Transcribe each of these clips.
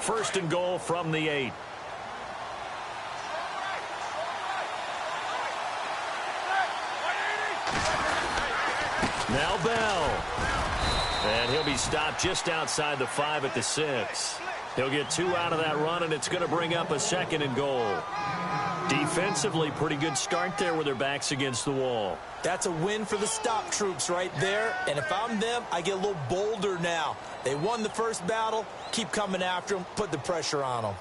First and goal from the 8. Now Bell. And he'll be stopped just outside the 5 at the 6. He'll get 2 out of that run, and it's going to bring up a second and goal. Defensively, pretty good start there with their backs against the wall. That's a win for the stop troops right there. And if I'm them, I get a little bolder now. They won the first battle. Keep coming after them. Put the pressure on them.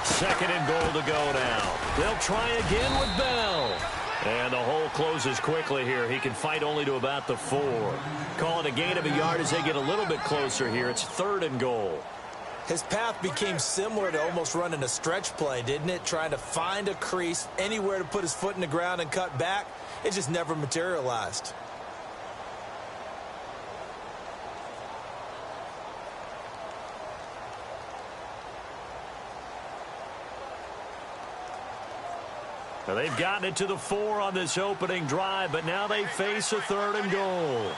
Second and goal to go now. They'll try again with Bell. And the hole closes quickly here. He can fight only to about the 4. Call it a gain of a yard as they get a little bit closer here. It's third and goal. His path became similar to almost running a stretch play, didn't it? Trying to find a crease, anywhere to put his foot in the ground and cut back. It just never materialized. Now they've gotten it to the 4 on this opening drive, but now they face a third and goal.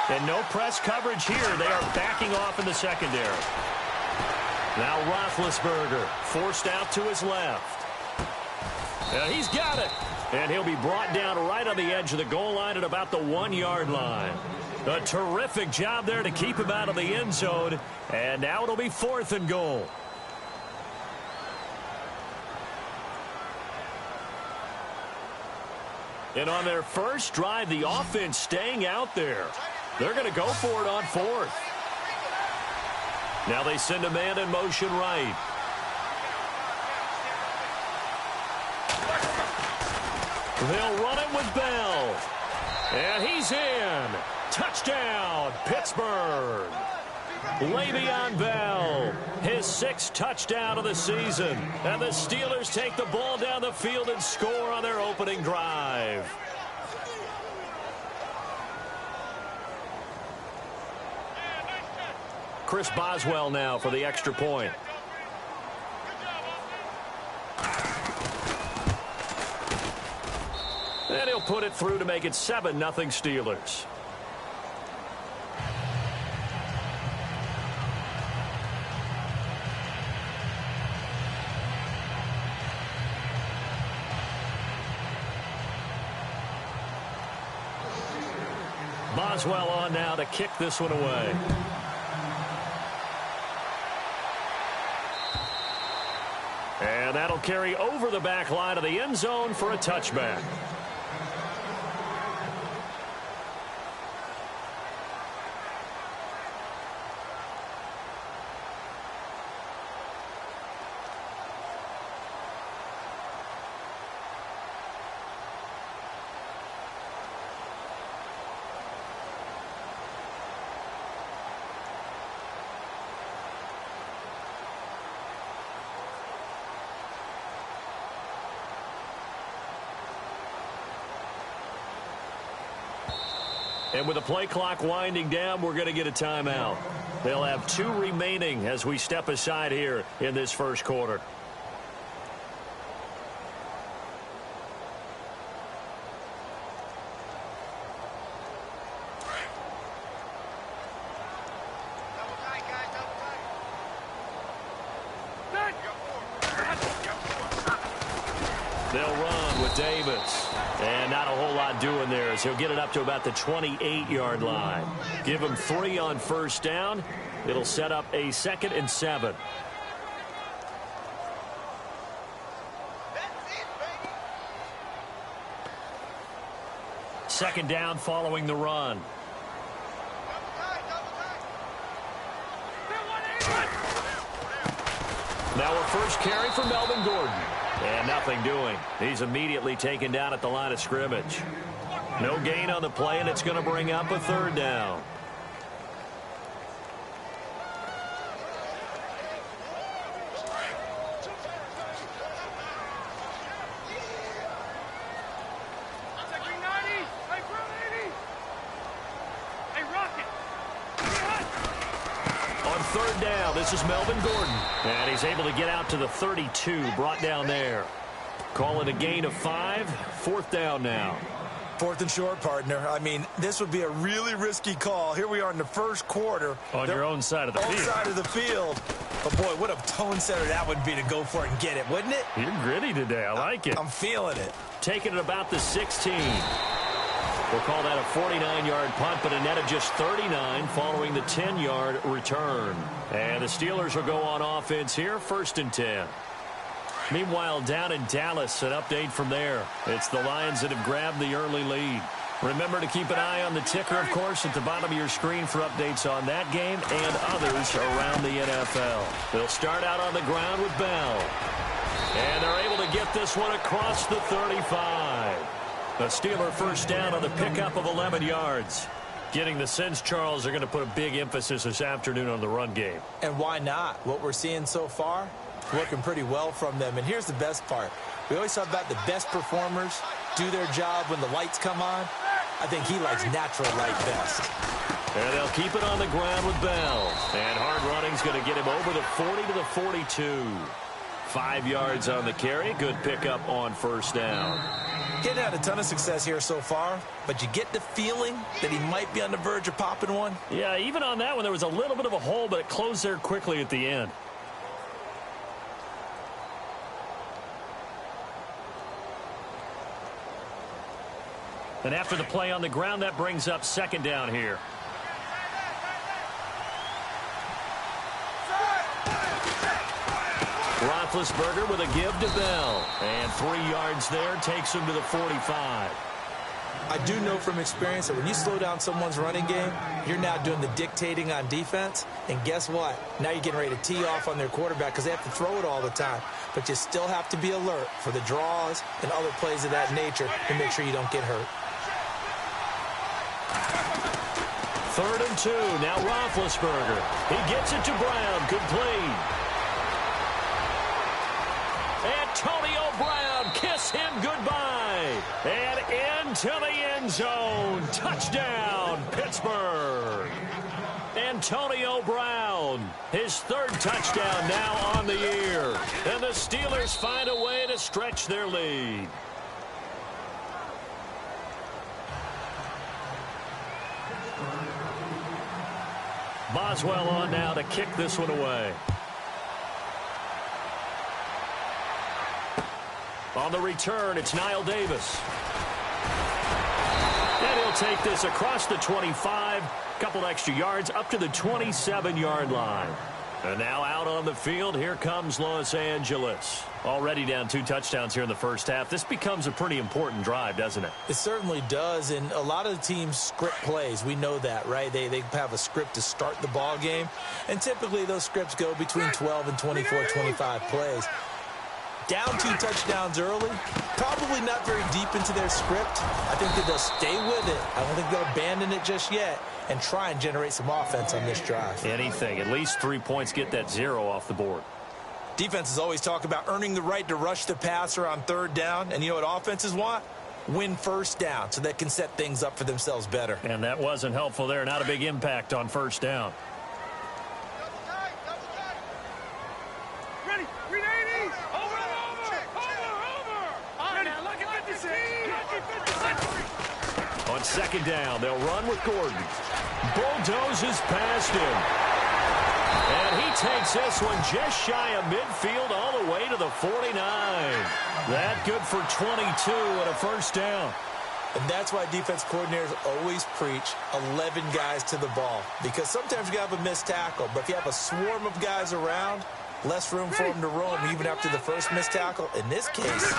And no press coverage here. They are backing off in the secondary. Now Roethlisberger forced out to his left. He's got it. And he'll be brought down right on the edge of the goal line at about the 1-yard line. A terrific job there to keep him out of the end zone. And now it'll be fourth and goal. And on their first drive, the offense staying out there. They're going to go for it on fourth. Now they send a man in motion right. They'll run it with Bell. And he's in. Touchdown, Pittsburgh. Le'Veon Bell, his 6th touchdown of the season. And the Steelers take the ball down the field and score on their opening drive. Chris Boswell now for the extra point. And he'll put it through to make it 7-0 Steelers. Boswell on now to kick this one away. And that'll carry over the back line of the end zone for a touchback. And with the play clock winding down, we're going to get a timeout. They'll have 2 remaining as we step aside here in this first quarter. They'll run with Davis. And not a whole lot doing there as he'll get it up to about the 28-yard line. Give him 3 on first down. It'll set up a 2nd and 7. Second down following the run. Now a first carry for Melvin Gordon. And nothing doing. He's immediately taken down at the line of scrimmage. No gain on the play, and it's going to bring up a third down. third down. This is Melvin Gordon. And he's able to get out to the 32, brought down there. Call it a gain of 5. Fourth down now. Fourth and short, partner. I mean, this would be a really risky call. Here we are in the first quarter. On your own side of the field. Side of the field. But, boy, what a tone setter that would be to go for it and get it, wouldn't it? You're gritty today. I like it. I'm feeling it. Taking it about the 16. We'll call that a 49-yard punt, but a net of just 39 following the 10-yard return. And the Steelers will go on offense here, 1st and 10. Meanwhile, down in Dallas, an update from there. It's the Lions that have grabbed the early lead. Remember to keep an eye on the ticker, of course, at the bottom of your screen for updates on that game and others around the NFL. They'll start out on the ground with Bell. And they're able to get this one across the 35. A Steeler first down on the pickup of 11 yards. Getting the sense, Charles, are going to put a big emphasis this afternoon on the run game. And why not? What we're seeing so far, working pretty well from them. And here's the best part. We always talk about the best performers do their job when the lights come on. I think he likes natural light best. And they'll keep it on the ground with Bell. And hard running's going to get him over the 40 to the 42. 5 yards on the carry. Good pickup on first down. Getting had a ton of success here so far, but you get the feeling that he might be on the verge of popping one. Yeah, even on that one, there was a little bit of a hole, but it closed there quickly at the end. And after the play on the ground, that brings up 2nd down here. Roethlisberger with a give to Bell. And 3 yards there takes him to the 45. I do know from experience that when you slow down someone's running game, you're now doing the dictating on defense. And guess what? Now you're getting ready to tee off on their quarterback because they have to throw it all the time. But you still have to be alert for the draws and other plays of that nature to make sure you don't get hurt. 3rd and 2. Now Roethlisberger. He gets it to Brown. Complete. Antonio Brown, kiss him goodbye. And into the end zone. Touchdown, Pittsburgh. Antonio Brown, his 3rd touchdown now on the year. And the Steelers find a way to stretch their lead. Boswell on now to kick this one away. On the return, it's Niall Davis. And he'll take this across the 25, couple extra yards up to the 27-yard line. And now out on the field, here comes Los Angeles. Already down 2 touchdowns here in the first half. This becomes a pretty important drive, doesn't it? It certainly does, and a lot of the teams script plays. We know that, right? They have a script to start the ball game, and typically those scripts go between 12 and 24, 25 plays. Down 2 touchdowns early, probably not very deep into their script. I think that they'll stay with it. I don't think they'll abandon it just yet and try and generate some offense on this drive. Anything. At least 3 points, get that 0 off the board. Defenses always talk about earning the right to rush the passer on 3rd down. And you know what offenses want? Win first down so they can set things up for themselves better. And that wasn't helpful there. Not a big impact on first down. On 2nd down, they'll run with Gordon. Bulldozes past him. And he takes this one just shy of midfield all the way to the 49. That good for 22 and a first down. And that's why defense coordinators always preach 11 guys to the ball. Because sometimes you have a missed tackle, but if you have a swarm of guys around, less room for them to roam even after the first missed tackle. In this case,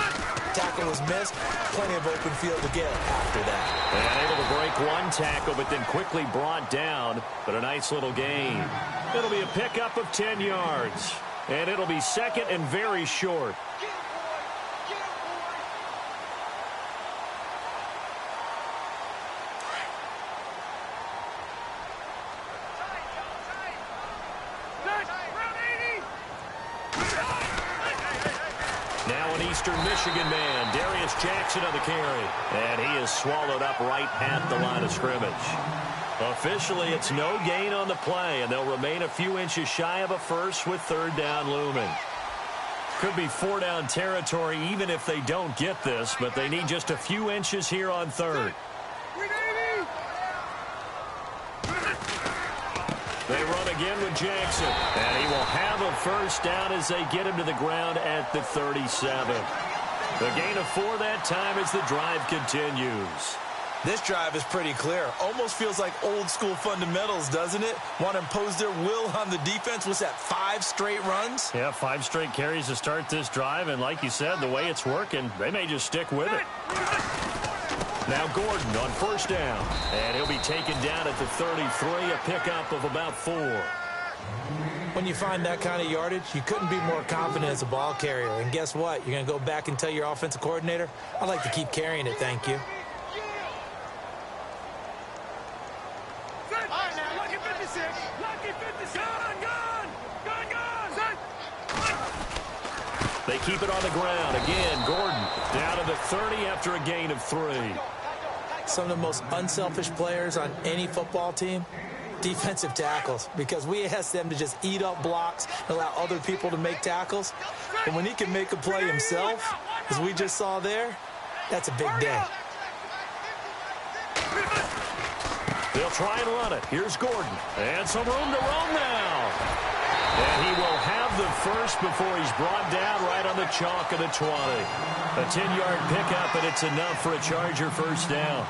tackle was missed, plenty of open field to get after that. And able to break 1 tackle, but then quickly brought down, but a nice little gain. It'll be a pickup of 10 yards, and it'll be 2nd and very short. Now an Eastern Michigan man, Darius Jackson on the carry. And he is swallowed up right at the line of scrimmage. Officially, it's no gain on the play, and they'll remain a few inches shy of a first with third down looming. Could be four-down territory even if they don't get this, but they need just a few inches here on third. They run again with Jackson, and he will have a first down as they get him to the ground at the 37. The gain of 4 that time as the drive continues. This drive is pretty clear. Almost feels like old-school fundamentals, doesn't it? Want to impose their will on the defense. Was that 5 straight runs? Yeah, 5 straight carries to start this drive, and like you said, the way it's working, they may just stick with it. Now Gordon on first down, and he'll be taken down at the 33, a pickup of about 4. When you find that kind of yardage, you couldn't be more confident as a ball carrier. And guess what? You're going to go back and tell your offensive coordinator, I'd like to keep carrying it, thank you. They keep it on the ground. Again, Gordon down to the 30 after a gain of 3. Some of the most unselfish players on any football team, defensive tackles, because we ask them to just eat up blocks and allow other people to make tackles. But when he can make a play himself, as we just saw there, that's a big day. They'll try and run it. Here's Gordon. And some room to roam now. And he will have the first before he's brought down right on the chalk of the 20. A 10-yard pickup, and it's enough for a Charger first down.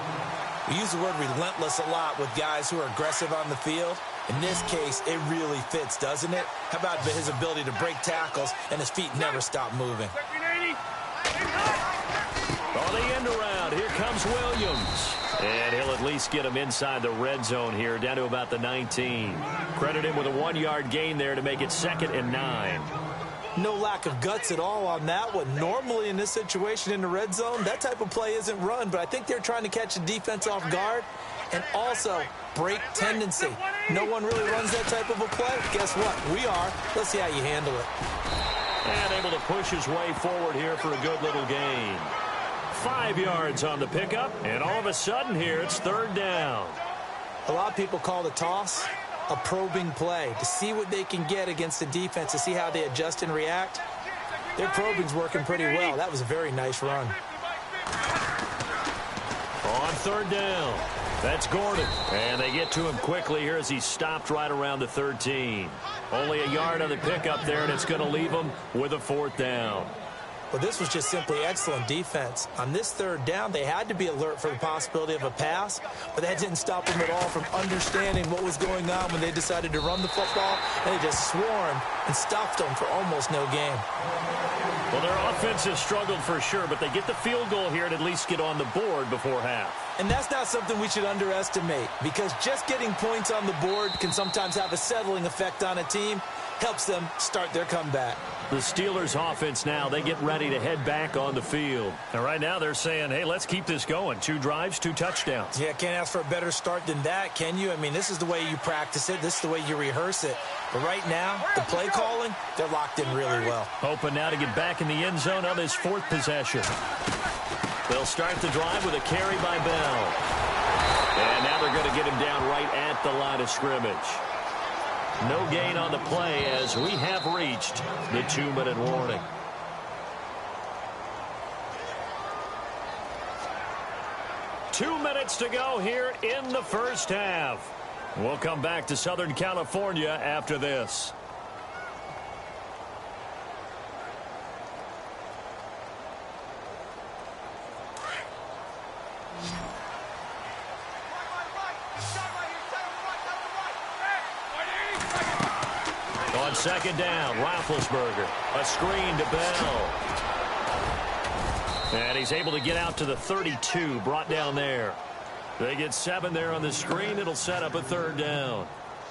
We use the word relentless a lot with guys who are aggressive on the field. In this case, it really fits, doesn't it? How about his ability to break tackles and his feet never stop moving? On the end around, here comes Williams. And he'll at least get him inside the red zone here, down to about the 19. Credit him with a 1-yard gain there to make it 2nd and 9. No lack of guts at all on that one. Normally in this situation in the red zone, that type of play isn't run, but I think they're trying to catch the defense off guard and also break tendency. No one really runs that type of a play. Guess what? We are. Let's see how you handle it. And able to push his way forward here for a good little gain. 5 yards on the pickup, and all of a sudden here it's third down. A lot of people call the toss a probing play to see what they can get against the defense, to see how they adjust and react. Their probing's working pretty well. That was a very nice run. On third down, that's Gordon. And they get to him quickly here as he stopped right around the 13. Only a yard on the pickup there, and it's going to leave him with a 4th down. Well, this was just simply excellent defense. On this third down, they had to be alert for the possibility of a pass, but that didn't stop them at all from understanding what was going on when they decided to run the football, and they just swarmed and stuffed them for almost no gain. Well, their offense has struggled for sure, but they get the field goal here and at least get on the board before half. And that's not something we should underestimate, because just getting points on the board can sometimes have a settling effect on a team. Helps them start their comeback. The Steelers offense now, they get ready to head back on the field. And right now they're saying, hey, let's keep this going. 2 drives, 2 touchdowns. Yeah, can't ask for a better start than that, can you? I mean, this is the way you practice it. This is the way you rehearse it. But right now, the play calling, they're locked in really well. Hoping now to get back in the end zone on this 4th possession. They'll start the drive with a carry by Bell. And now they're going to get him down right at the line of scrimmage. No gain on the play as we have reached the 2-minute warning. Two minutes to go here in the first half. We'll come back to Southern California after this. On second down, Roethlisberger. A screen to Bell. And he's able to get out to the 32, brought down there. They get 7 there on the screen. It'll set up a third down.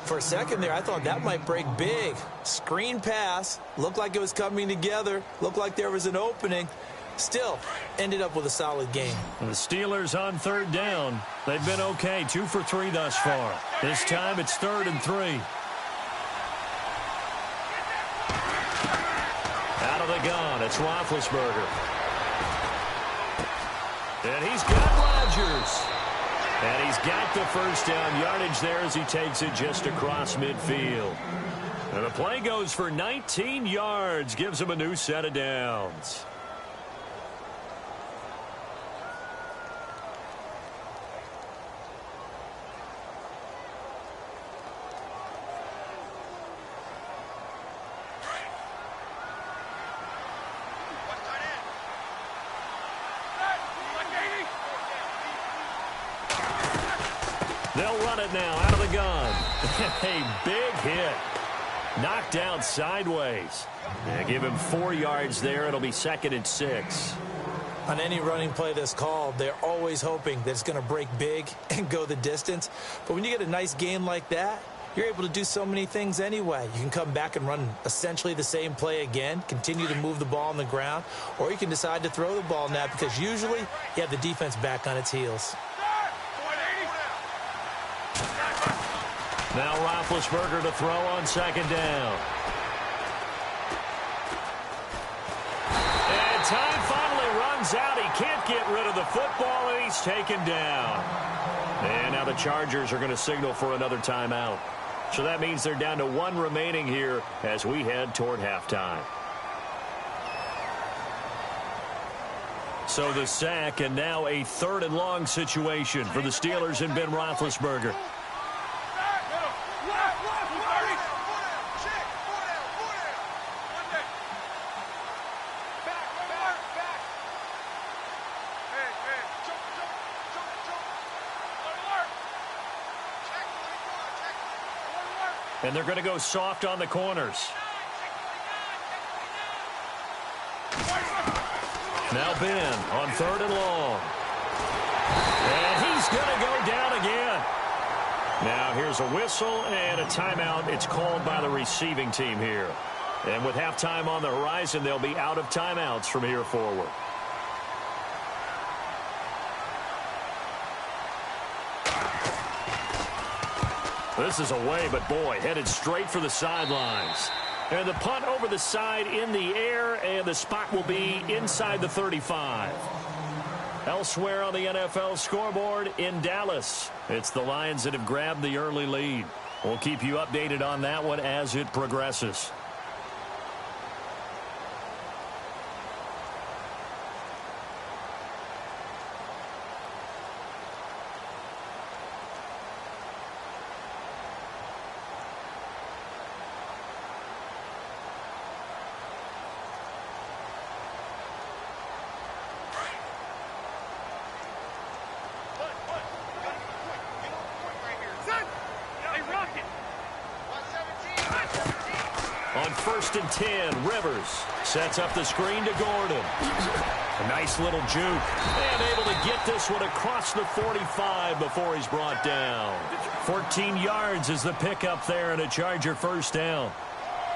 For a second there, I thought that might break big. Screen pass. Looked like it was coming together. Looked like there was an opening. Still, ended up with a solid game. And the Steelers on third down. They've been okay, 2 for 3 thus far. This time it's 3rd and 3. Out of the gun, it's Roethlisberger. And he's got Rodgers. And he's got the first down yardage there as he takes it just across midfield. And the play goes for 19 yards, gives him a new set of downs. They'll run it now out of the gun. A big hit. Knocked out sideways. Give him 4 yards there. It'll be 2nd and 6. On any running play that's called, they're always hoping that it's going to break big and go the distance. But when you get a nice game like that, you're able to do so many things anyway. You can come back and run essentially the same play again, continue to move the ball on the ground, or you can decide to throw the ball now because usually you have the defense back on its heels. Now Roethlisberger to throw on 2nd down. And time finally runs out. He can't get rid of the football, and he's taken down. And now the Chargers are going to signal for another timeout. So that means they're down to 1 remaining here as we head toward halftime. So the sack, and now a 3rd and long situation for the Steelers and Ben Roethlisberger. And they're going to go soft on the corners. Now Ben on 3rd and long. And he's going to go down again. Now here's a whistle and a timeout. It's called by the receiving team here. And with halftime on the horizon, they'll be out of timeouts from here forward. This is away, but boy, headed straight for the sidelines. And the punt over the side in the air, and the spot will be inside the 35. Elsewhere on the NFL scoreboard in Dallas, it's the Lions that have grabbed the early lead. We'll keep you updated on that one as it progresses. On 1st and 10, Rivers sets up the screen to Gordon. A nice little juke. And able to get this one across the 45 before he's brought down. 14 yards is the pickup there and a Charger 1st down.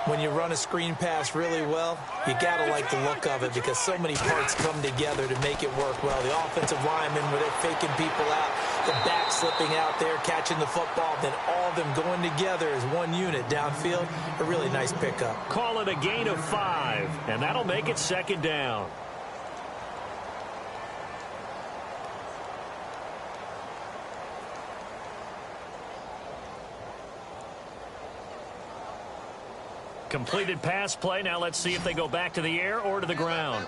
When you run a screen pass really well, you got to like the look of it because so many parts come together to make it work well. The offensive linemen, where they're faking people out, the back slipping out there, catching the football, then all of them going together as one unit downfield. A really nice pickup. Call it a gain of 5, and that'll make it 2nd down. Completed pass play. Now let's see if they go back to the air or to the ground.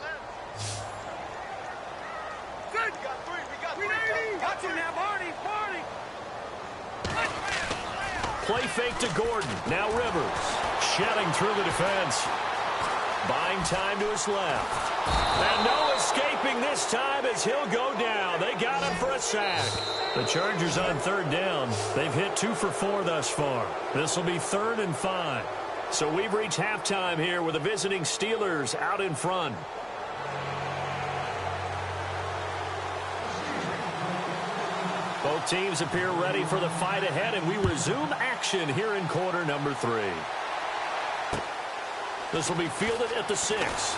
Play fake to Gordon. Now Rivers. Shedding through the defense. Buying time to his left. And no escaping this time as he'll go down. They got him for a sack. The Chargers on 3rd down. They've hit 2 for 4 thus far. This will be 3rd and 5. So we've reached halftime here with the visiting Steelers out in front. Both teams appear ready for the fight ahead, and we resume action here in quarter number 3. This will be fielded at the 6.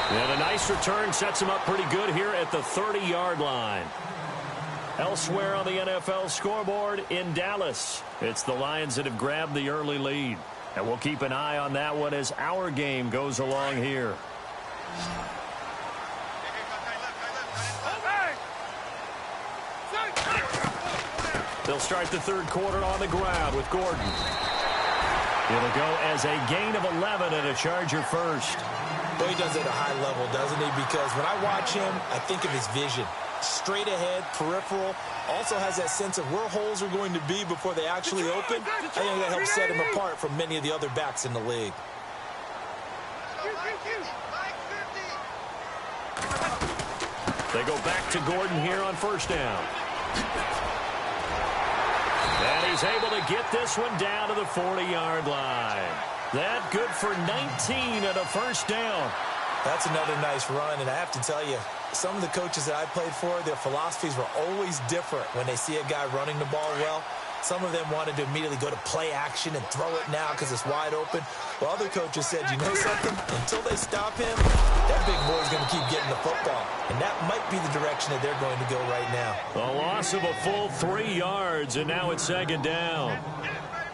And a nice return sets him up pretty good here at the 30-yard line. Elsewhere on the NFL scoreboard in Dallas, it's the Lions that have grabbed the early lead. And we'll keep an eye on that one as our game goes along here. They'll start the third quarter on the ground with Gordon. It'll go as a gain of 11 and a Charger first. Well, he does it at a high level, doesn't he? Because when I watch him, I think of his vision. Straight ahead, peripheral, also has that sense of where holes are going to be before they actually open. I think that helps set him apart from many of the other backs in the league. They go back to Gordon here on first down. And he's able to get this one down to the 40-yard line. That good for 19 and a first down. That's another nice run, and I have to tell you, some of the coaches that I played for, their philosophies were always different when they see a guy running the ball well. Some of them wanted to immediately go to play action and throw it now because it's wide open. Well, other coaches said, you know something? Until they stop him, that big boy's going to keep getting the football. And that might be the direction that they're going to go right now. A loss of a full 3 yards, and now it's second down.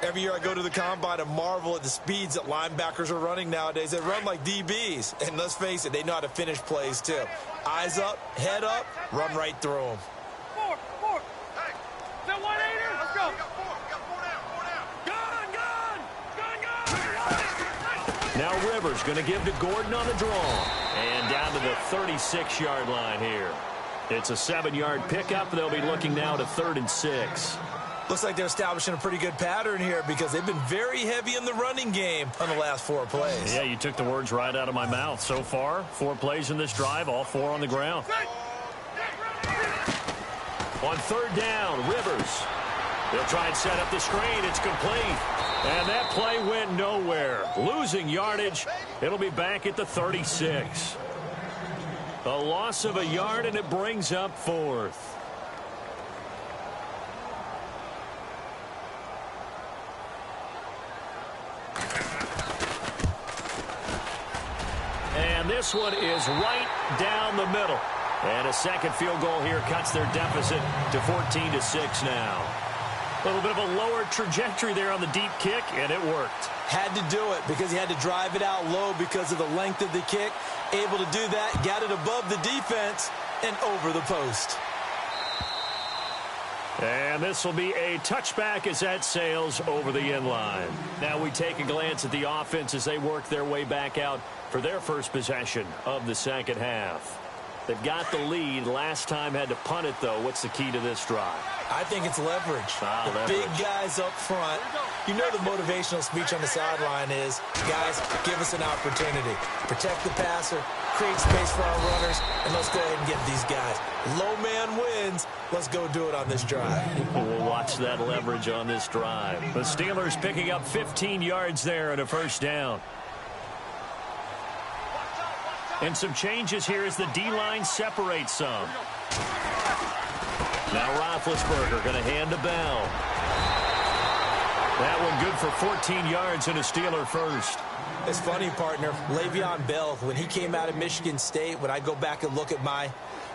Every year I go to the combine and marvel at the speeds that linebackers are running nowadays. They run like DBs. And let's face it, they know how to finish plays too. Eyes up, head up, run right through them. Four. Hey, is that 180? Let's go. We got four down. Gun. Now Rivers going to give to Gordon on the draw. And down to the 36-yard line here. It's a 7-yard pickup. They'll be looking now to 3rd and 6. Looks like they're establishing a pretty good pattern here because they've been very heavy in the running game on the last 4 plays. Yeah, you took the words right out of my mouth. So far, 4 plays in this drive, all 4 on the ground. On 3rd down, Rivers. They'll try and set up the screen. It's complete. And that play went nowhere. Losing yardage. It'll be back at the 36. A loss of a yard, and it brings up 4th. And this one is right down the middle. And a second field goal here cuts their deficit to 14-6 now. A little bit of a lower trajectory there on the deep kick, and it worked. Had to do it because he had to drive it out low because of the length of the kick. Able to do that, got it above the defense and over the post. And this will be a touchback as that sails over the end line. Now we take a glance at the offense as they work their way back out for their first possession of the second half. They've got the lead. Last time had to punt it, though. What's the key to this drive? I think it's leverage. The big guys up front. You know the motivational speech on the sideline is, guys, give us an opportunity. Protect the passer, create space for our runners, and let's go ahead and get these guys. Low man wins. Let's go do it on this drive. We'll watch that leverage on this drive. The Steelers picking up 15 yards there and a first down. And some changes here as the D-line separates some. Now Roethlisberger going to hand to Bell. That one good for 14 yards and a Steeler first. It's funny, partner. Le'Veon Bell, when he came out of Michigan State, when I go back and look at my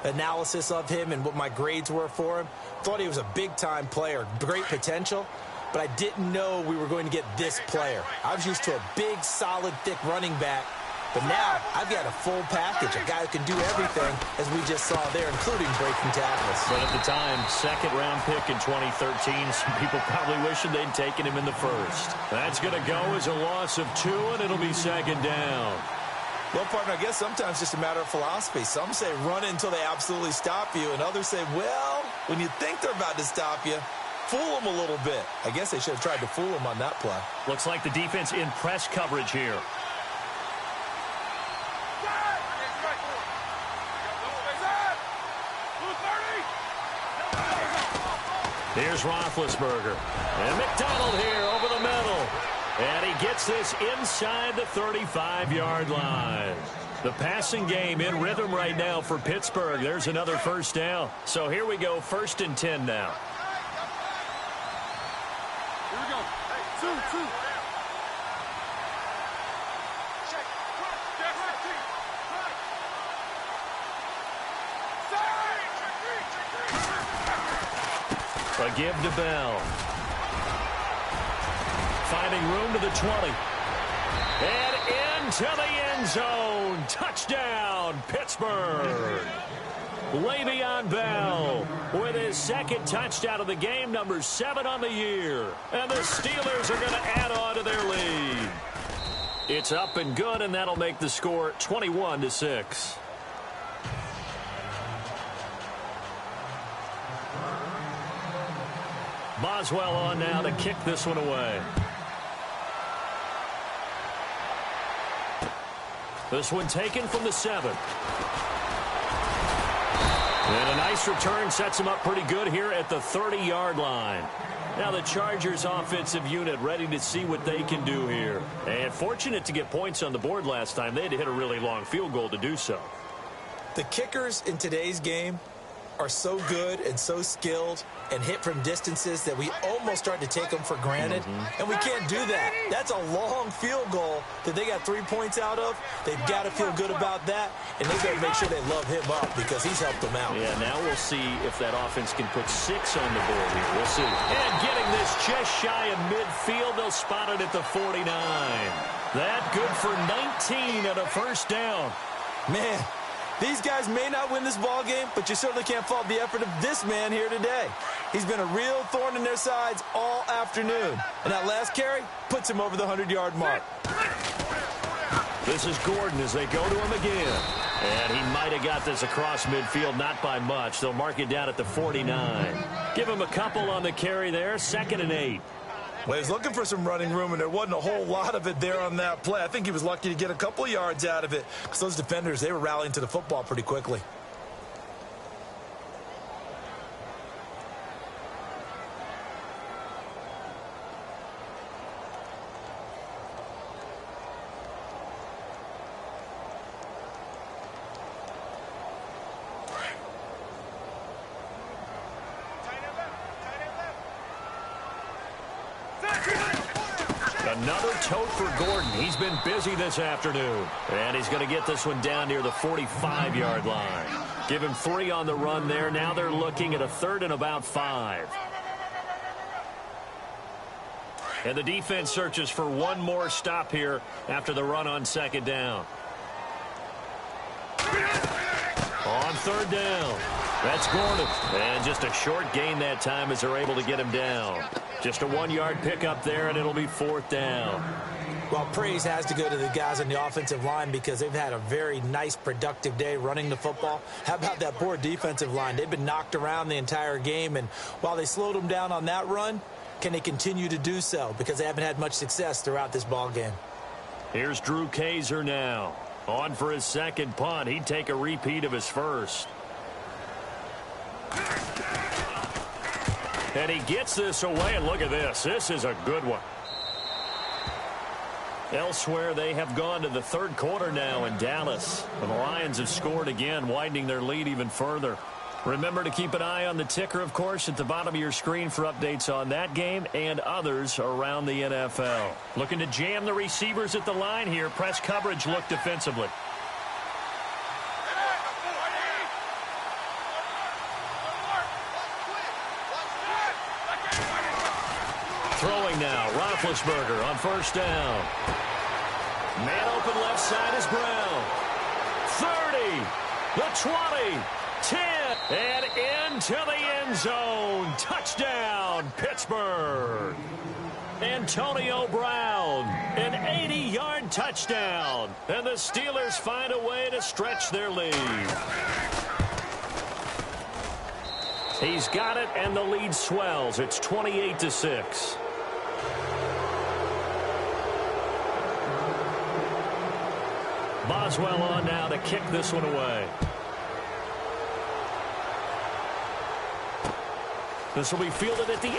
analysis of him and what my grades were for him, thought he was a big-time player, great potential, but I didn't know we were going to get this player. I was used to a big, solid, thick running back. But now, I've got a full package, a guy who can do everything, as we just saw there, including breaking tackles. But at the time, second-round pick in 2013, some people probably wishing they'd taken him in the first. That's going to go as a loss of 2, and it'll be second down. Well, partner, I guess sometimes it's just a matter of philosophy. Some say run until they absolutely stop you, and others say, well, when you think they're about to stop you, fool them a little bit. I guess they should have tried to fool them on that play. Looks like the defense in press coverage here. Here's Roethlisberger. And McDonald here over the middle. And he gets this inside the 35-yard line. The passing game in rhythm right now for Pittsburgh. There's another first down. So here we go, 1st and 10 now. Here we go. Hey, 2. A give to Bell. Finding room to the 20. And into the end zone. Touchdown, Pittsburgh. Le'Veon Bell with his second touchdown of the game, number 7 on the year. And the Steelers are going to add on to their lead. It's up and good, and that'll make the score 21-6. Boswell on now to kick this one away. This one taken from the 7. And a nice return sets him up pretty good here at the 30-yard line. Now the Chargers offensive unit ready to see what they can do here. And fortunate to get points on the board last time. They had to hit a really long field goal to do so. The kickers in today's game are so good and so skilled and hit from distances that we almost start to take them for granted. And we can't do that. That's a long field goal that they got 3 points out of. They've got to feel good about that, and they've got to make sure they love him up because he's helped them out. Yeah, now we'll see if that offense can put 6 on the board here. We'll see. And getting this just shy of midfield, they'll spot it at the 49. That good for 19 and a first down. Man, these guys may not win this ball game, but you certainly can't fault the effort of this man here today. He's been a real thorn in their sides all afternoon. And that last carry puts him over the 100-yard mark. This is Gordon as they go to him again. And he might have got this across midfield, not by much. They'll mark it down at the 49. Give him a couple on the carry there, 2nd and 8. Well, he was looking for some running room, and there wasn't a whole lot of it there on that play. I think he was lucky to get a couple of yards out of it because those defenders, they were rallying to the football pretty quickly. Another tote for Gordon. He's been busy this afternoon. And he's going to get this one down near the 45-yard line. Give him 3 on the run there. Now they're looking at a 3rd and about 5. And the defense searches for one more stop here after the run on 2nd down. On 3rd down. That's Gordon. And just a short gain that time as they're able to get him down. Just a 1-yard pickup there, and it'll be 4th down. Well, praise has to go to the guys on the offensive line because they've had a very nice, productive day running the football. How about that poor defensive line? They've been knocked around the entire game, and while they slowed them down on that run, can they continue to do so? Because they haven't had much success throughout this ball game. Here's Drew Kaiser now. On for his 2nd punt. He'd take a repeat of his first. And he gets this away, and look at this. This is a good one. Elsewhere, they have gone to the 3rd quarter now in Dallas. And the Lions have scored again, widening their lead even further. Remember to keep an eye on the ticker, of course, at the bottom of your screen for updates on that game and others around the NFL. Looking to jam the receivers at the line here. Press coverage look defensively. Throwing now, Roethlisberger on 1st down. Man open left side is Brown. 30, the 20, 10, and into the end zone. Touchdown, Pittsburgh. Antonio Brown, an 80-yard touchdown. And the Steelers find a way to stretch their lead. He's got it, and the lead swells. It's 28-6. Boswell on now to kick this one away. This will be fielded at the 8.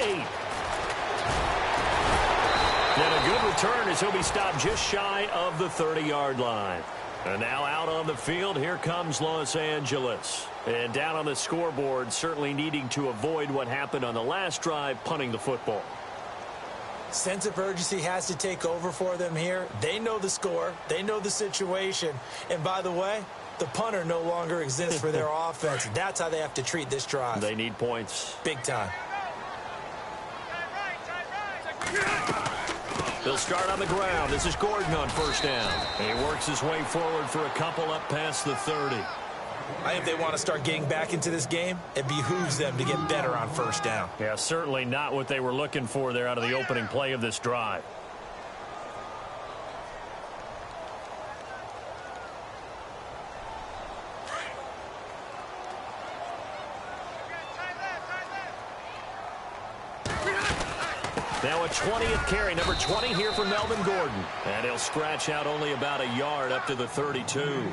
And a good return as he'll be stopped just shy of the 30-yard line. And now out on the field, here comes Los Angeles. And down on the scoreboard, certainly needing to avoid what happened on the last drive, punting the football. Sense of urgency has to take over for them here. They know the score. They know the situation. And by the way, the punter no longer exists for their offense. That's how they have to treat this drive. They need points. Big time. They'll start on the ground. This is Gordon on 1st down. And he works his way forward for a couple up past the 30. I think if they want to start getting back into this game, it behooves them to get better on first down. Yeah, certainly not what they were looking for there out of the opening play of this drive. Now a 20th carry, number 20 here for Melvin Gordon. And he'll scratch out only about a yard up to the 32.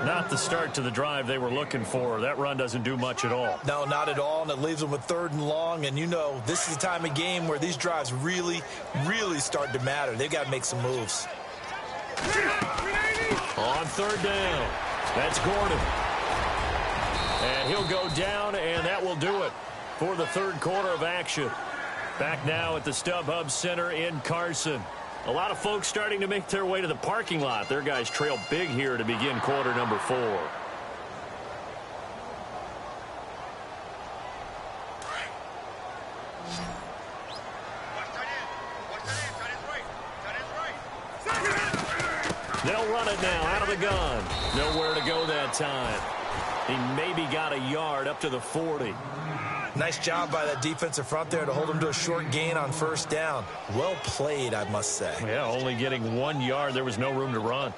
Not the start to the drive they were looking for. That run doesn't do much at all. No, not at all, and it leaves them with 3rd and long. And you know, this is the time of game where these drives really, really start to matter. They've got to make some moves. On 3rd down, that's Gordon. And he'll go down, and that will do it for the 3rd quarter of action. Back now at the StubHub Center in Carson. A lot of folks starting to make their way to the parking lot. Their guys trail big here to begin quarter number 4. They'll run it now out of the gun. Nowhere to go that time. He maybe got a yard up to the 40. Nice job by that defensive front there to hold him to a short gain on 1st down. Well played, I must say. Yeah, only getting 1 yard. There was no room to run.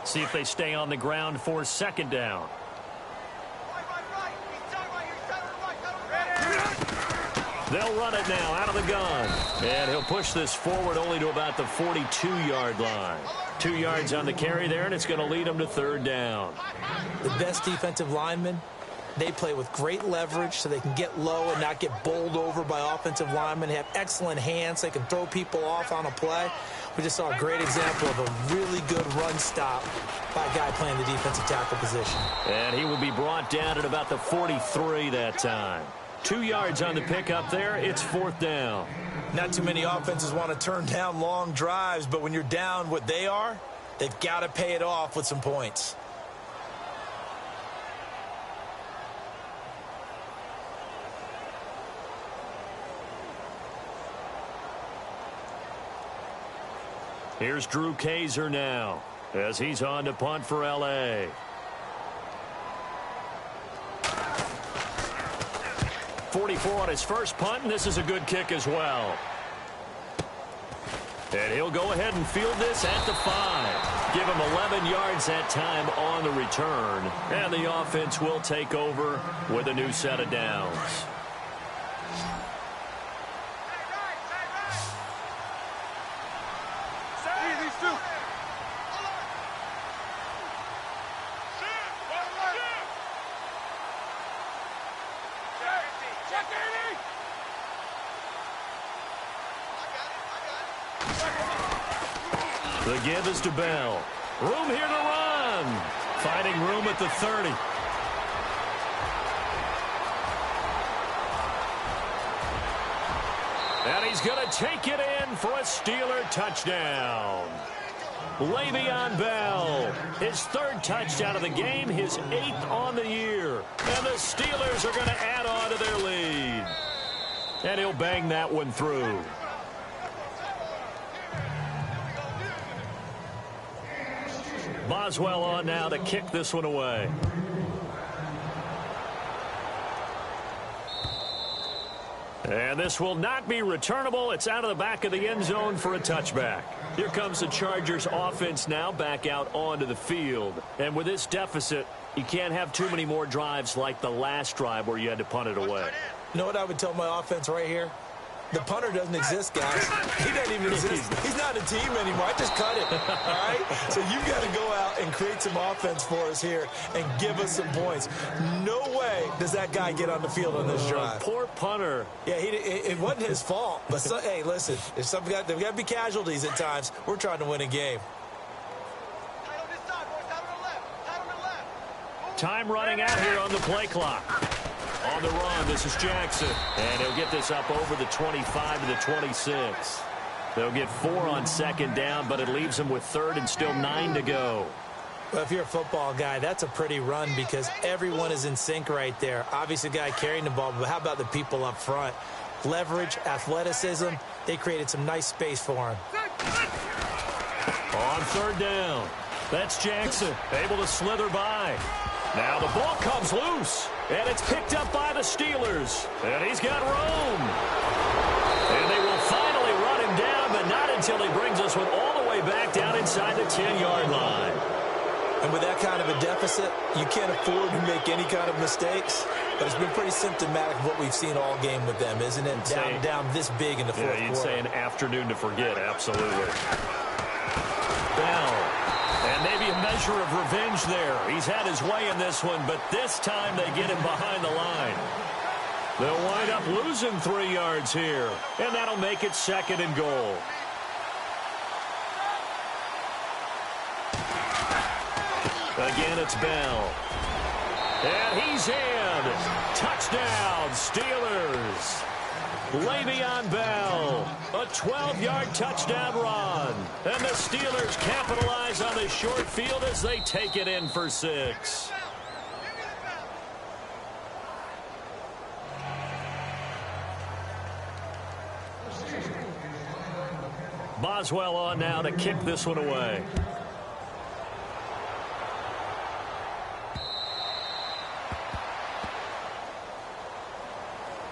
See if they stay on the ground for 2nd down. They'll run it now out of the gun. And he'll push this forward only to about the 42-yard line. 2 yards on the carry there, and it's going to lead them to 3rd down. The best defensive linemen, they play with great leverage so they can get low and not get bowled over by offensive linemen. They have excellent hands. They can throw people off on a play. We just saw a great example of a really good run stop by a guy playing the defensive tackle position. And he will be brought down at about the 43 that time. 2 yards on the pickup there. It's 4th down. Not too many offenses want to turn down long drives, but when you're down what they are, they've got to pay it off with some points. Here's Drew Kaiser now as he's on to punt for L.A. .44 on his first punt, and this is a good kick as well. And he'll go ahead and field this at the 5. Give him 11 yards that time on the return. And the offense will take over with a new set of downs. The give is to Bell. Room here to run. Finding room at the 30. And he's going to take it in for a Steeler touchdown. Le'Veon Bell, his 3rd touchdown of the game, his 8th on the year. And the Steelers are going to add on to their lead. And he'll bang that one through. Boswell on now to kick this one away. And this will not be returnable. It's out of the back of the end zone for a touchback. Here comes the Chargers offense now back out onto the field. And with this deficit, you can't have too many more drives like the last drive where you had to punt it away. You know what I would tell my offense right here? The punter doesn't exist, guys. He doesn't even exist. He's not a team anymore. I just cut it, all right? So you've got to go out and create some offense for us here and give us some points. No way does that guy get on the field on this drive. Poor punter. Yeah, it wasn't his fault. But, hey, listen, there's got to be casualties at times. We're trying to win a game. Time running out here on the play clock. On the run, this is Jackson. And he'll get this up over the 25 to the 26. They'll get 4 on 2nd down, but it leaves them with 3rd and still 9 to go. Well, if you're a football guy, that's a pretty run because everyone is in sync right there. Obviously, the guy carrying the ball, but how about the people up front? Leverage, athleticism, they created some nice space for him. On 3rd down, That's Jackson, able to slither by. Now the ball comes loose, and it's picked up by the Steelers. And he's got room. And they will finally run him down, but not until he brings us one all the way back down inside the 10-yard line. And with that kind of a deficit, you can't afford to make any kind of mistakes. But it's been pretty symptomatic of what we've seen all game with them, isn't it? Down this big in the fourth quarter. You'd say an afternoon to forget, absolutely. Bell. And maybe a measure of revenge there. He's had his way in this one, but this time they get him behind the line. They'll wind up losing 3 yards here, and that'll make it 2nd and goal. Again, it's Bell. And he's in. Touchdown, Steelers. Le'Veon Bell, a 12-yard touchdown run. And the Steelers capitalize on the short field as they take it in for 6. Boswell on now to kick this one away.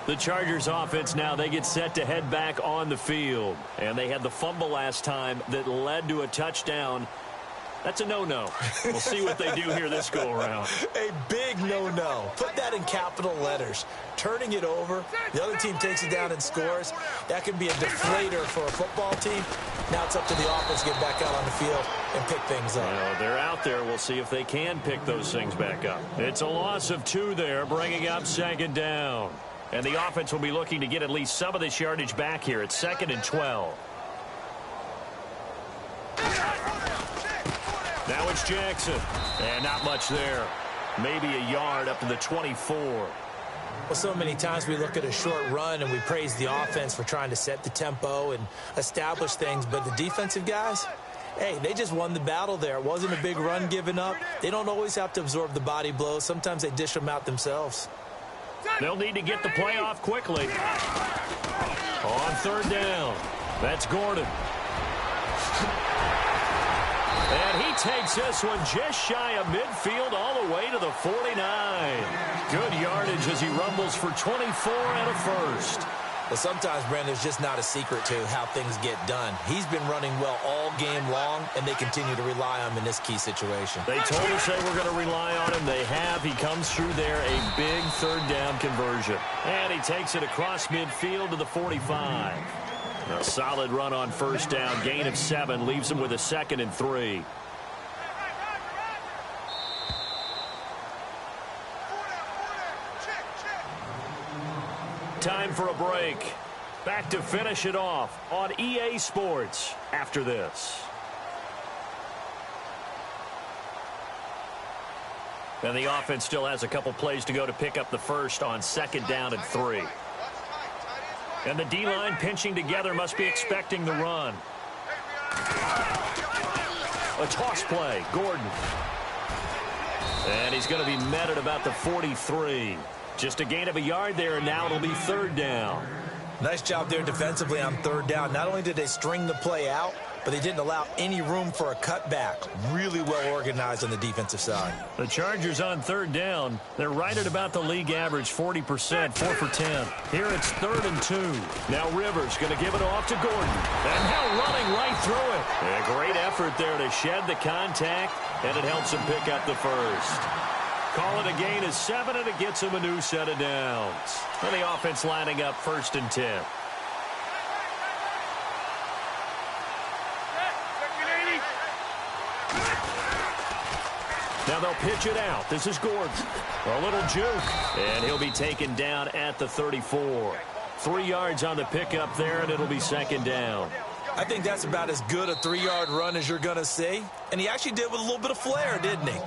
The Chargers offense now, they get set to head back on the field. And they had the fumble last time that led to a touchdown. That's a no-no. We'll see what they do here this go-around. A big no-no. Put that in capital letters. Turning it over, the other team takes it down and scores. That can be a deflator for a football team. Now it's up to the offense to get back out on the field and pick things up. Well, they're out there. We'll see if they can pick those things back up. It's a loss of 2 there, bringing up 2nd down. And the offense will be looking to get at least some of this yardage back here. It's 2nd and 12. Now it's Jackson. And not much there. Maybe a yard up to the 24. Well, so many times we look at a short run and we praise the offense for trying to set the tempo and establish things. But the defensive guys, hey, they just won the battle there. It wasn't a big run given up. They don't always have to absorb the body blows. Sometimes they dish them out themselves. They'll need to get the play off quickly. On 3rd down. That's Gordon. And he takes this one just shy of midfield all the way to the 49. Good yardage as he rumbles for 24 and a first. Well, sometimes, Brandon, there's just not a secret to how things get done. He's been running well all game long, and they continue to rely on him in this key situation. They told us they were going to rely on him. They have. He comes through there, a big 3rd down conversion. And he takes it across midfield to the 45. A solid run on 1st down. Gain of 7 leaves him with a 2nd and 3. Time for a break. Back to finish it off on EA Sports after this. And the offense still has a couple plays to go to pick up the first on 2nd down and 3. And the D-line pinching together, must be expecting the run. A toss play, Gordon. And he's going to be met at about the 43. Just a gain of a yard there, and now it'll be 3rd down. Nice job there defensively on 3rd down. Not only did they string the play out, but they didn't allow any room for a cutback. Really well organized on the defensive side. The Chargers on 3rd down, they're right at about the league average, 40%, 4 for 10. Here it's 3rd and 2. Now Rivers going to give it off to Gordon. And now running right through it. A great effort there to shed the contact, and it helps him pick up the first. Call it a gain of 7, and it gets him a new set of downs. And the offense lining up 1st and 10. Now they'll pitch it out. This is Gordon. A little juke. And he'll be taken down at the 34. 3 yards on the pickup there, and it'll be 2nd down. I think that's about as good a 3-yard run as you're going to see. And he actually did with a little bit of flair, didn't he?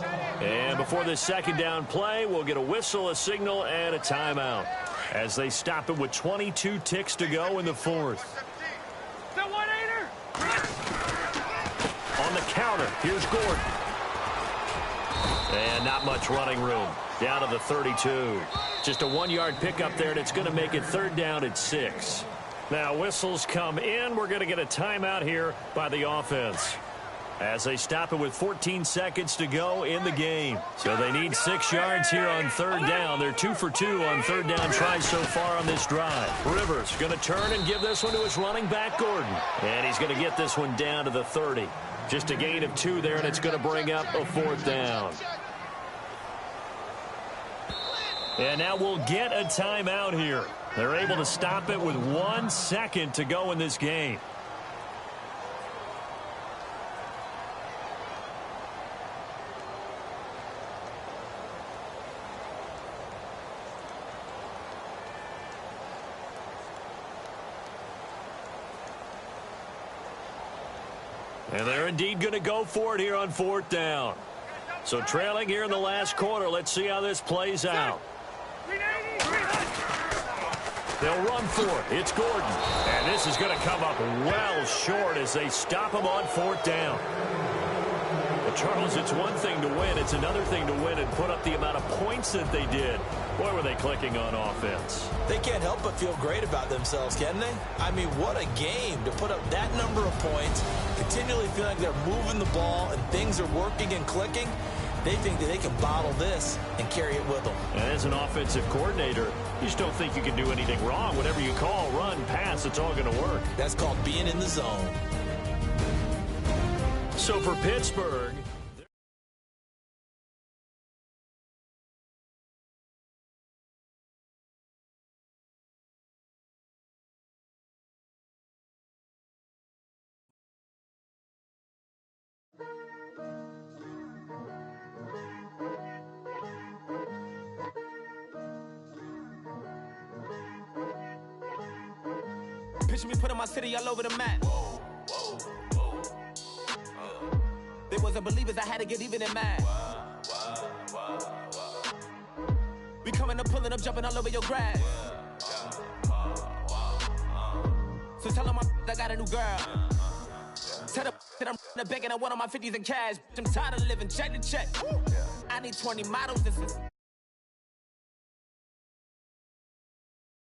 And before this 2nd down play, we'll get a whistle, a signal, and a timeout as they stop it with 22 ticks to go in the 4th. On the counter, here's Gordon. And not much running room. Down to the 32. Just a 1-yard pickup there, and it's going to make it 3rd down at 6. Now whistles come in. We're going to get a timeout here by the offense. as they stop it with 14 seconds to go in the game. So they need 6 yards here on third down. They're 2 for 2 on third down tries so far on this drive. Rivers going to turn and give this one to his running back, Gordon. And he's going to get this one down to the 30. Just a gain of 2 there, and it's going to bring up a fourth down. And now we'll get a timeout here. They're able to stop it with 1 second to go in this game. And they're indeed going to go for it here on fourth down. So trailing here in the last quarter. Let's see how this plays out. They'll run for it. It's Gordon. And this is going to come up well short as they stop him on fourth down. But Charles, it's one thing to win. It's another thing to win and put up the amount of points that they did. Boy, were they clicking on offense. They can't help but feel great about themselves, can they? I mean, what a game to put up that number of points, continually feeling like they're moving the ball and things are working and clicking. They think that they can bottle this and carry it with them. And as an offensive coordinator, you just don't think you can do anything wrong. Whatever you call, run, pass, it's all going to work. That's called being in the zone. So for Pittsburgh, Picture me putting my city all over the map. They wasn't believers, I had to get even in mad. We coming up, pulling up, jumping all over your grass. So tell them I got a new girl. Tell them that I'm in the bank and I want on my 50s in cash. I'm tired of living check to check. I need 20 models, this is